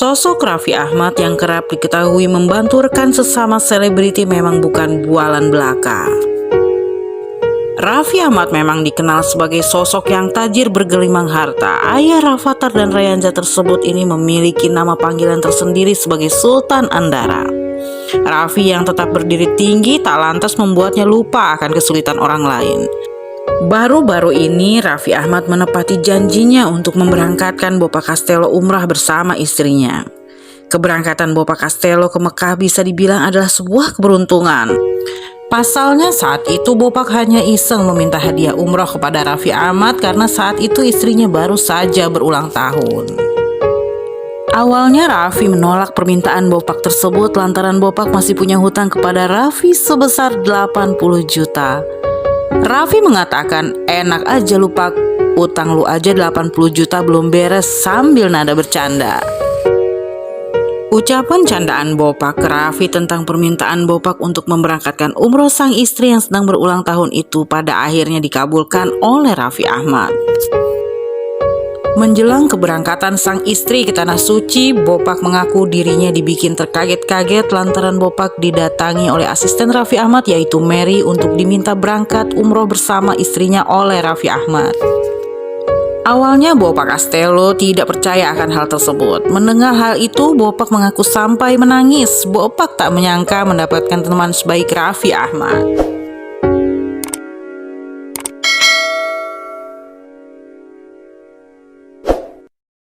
Sosok Raffi Ahmad yang kerap diketahui membantu rekan sesama selebriti memang bukan bualan belaka. Raffi Ahmad memang dikenal sebagai sosok yang tajir bergelimang harta. Ayah Rafattar dan Rayanza tersebut ini memiliki nama panggilan tersendiri sebagai Sultan Andara. Raffi yang tetap berdiri tinggi tak lantas membuatnya lupa akan kesulitan orang lain. Baru-baru ini Raffi Ahmad menepati janjinya untuk memberangkatkan Bopa Castello umrah bersama istrinya. Keberangkatan Bopa Castello ke Mekah bisa dibilang adalah sebuah keberuntungan. Pasalnya saat itu Bopak hanya iseng meminta hadiah umrah kepada Raffi Ahmad karena saat itu istrinya baru saja berulang tahun. Awalnya Raffi menolak permintaan Bopak tersebut lantaran Bopak masih punya hutang kepada Raffi sebesar 80 juta. Raffi mengatakan, enak aja lupa utang lu aja 80 juta belum beres, sambil nada bercanda. Ucapan candaan Bopak ke Raffi tentang permintaan Bopak untuk memberangkatkan umroh sang istri yang sedang berulang tahun itu pada akhirnya dikabulkan oleh Raffi Ahmad. Menjelang keberangkatan sang istri ke Tanah Suci, Bopak mengaku dirinya dibikin terkaget-kaget lantaran Bopak didatangi oleh asisten Raffi Ahmad yaitu Mary untuk diminta berangkat umroh bersama istrinya oleh Raffi Ahmad. Awalnya Bopa Castello tidak percaya akan hal tersebut. Mendengar hal itu, Bopak mengaku sampai menangis. Bopak tak menyangka mendapatkan teman sebaik Raffi Ahmad.